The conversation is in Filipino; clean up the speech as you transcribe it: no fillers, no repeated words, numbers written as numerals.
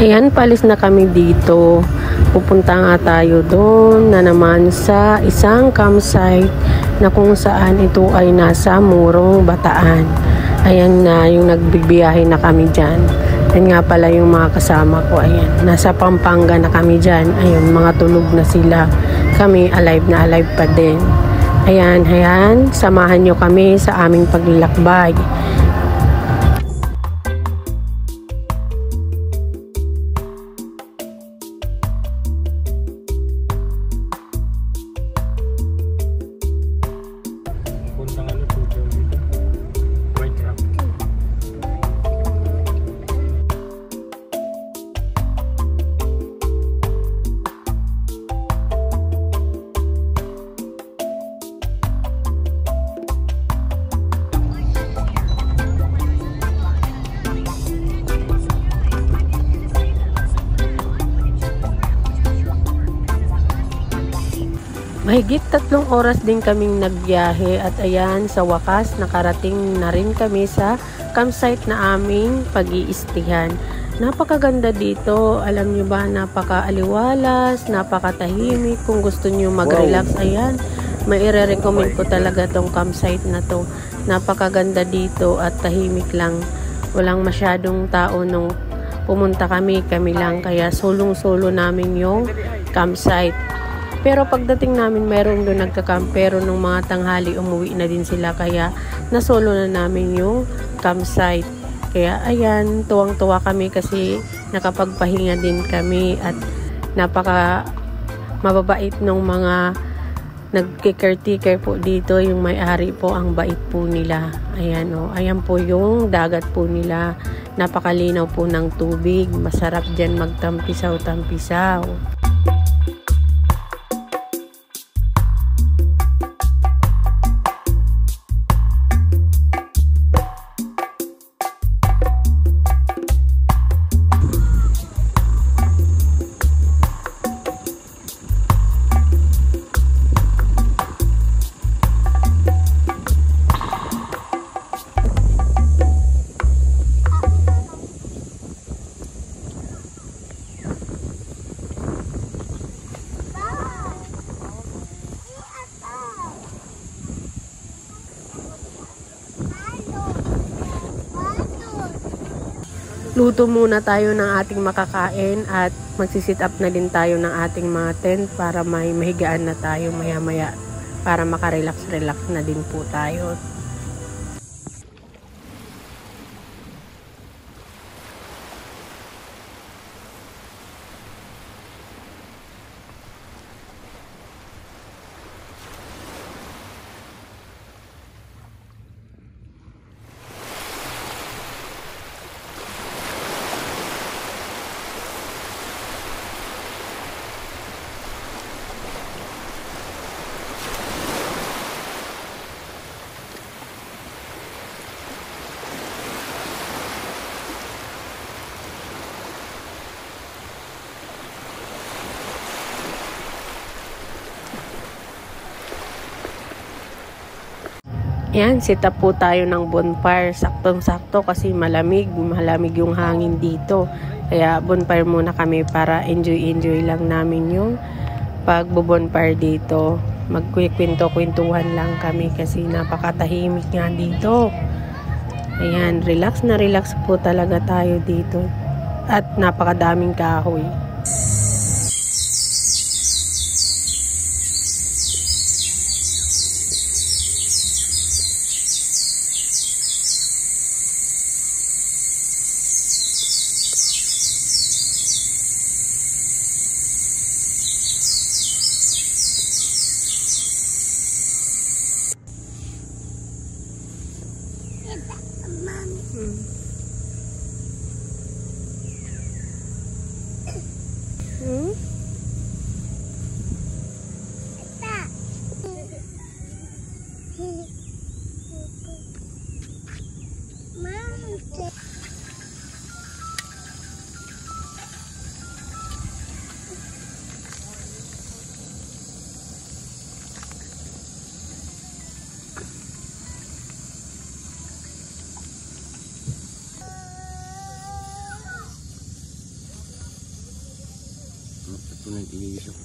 Ayan, palis na kami dito. Pupunta nga tayo doon na naman sa isang campsite na kung saan ito ay nasa Morong, Bataan. Ayan na, yung nagbibiyahe na kami dyan. Yan nga pala yung mga kasama ko. Ayan, nasa Pampanga na kami dyan. Ayun, mga tulog na sila. Kami alive na alive pa din. Ayan, samahan nyo kami sa aming paglalakbay. Mahigit 3 oras din kaming nagbiyahe at ayan, sa wakas nakarating na rin kami sa campsite na aming pag-iistihan. Napakaganda dito, alam nyo ba, napaka-aliwalas, napakatahimik. Kung gusto nyo mag-relax, ayan, maire-recommend ko talaga tong campsite na to. Napakaganda dito at tahimik lang. Walang masyadong tao nung pumunta kami lang, kaya sulong-sulo namin yung campsite. Pero pagdating namin, mayroon doon nagka-camp, pero nung mga tanghali umuwi na din sila, kaya nasolo na namin yung campsite. Kaya ayan, tuwang-tuwa kami kasi nakapagpahinga din kami at napaka mababait ng mga nagki-caretaker po dito. Yung may-ari po, ang bait po nila. Ayan o, ayan po yung dagat po nila. Napakalinaw po ng tubig. Masarap dyan magtampisaw-tampisaw. Luto muna tayo ng ating makakain at magsisit up na din tayo ng ating mga tent para may mahigaan na tayo maya-maya para makarelax-relax na din po tayo. Ayan, sit up po tayo ng bonfire. Saktong-sakto kasi malamig yung hangin dito. Kaya bonfire muna kami para enjoy lang namin yung pagbo-bonfire dito. Magkwento-kwentuhan lang kami kasi napakatahimik nga dito. Ayan, relax na relax po talaga tayo dito. At napakadaming kahoy. Ito nag-iisok.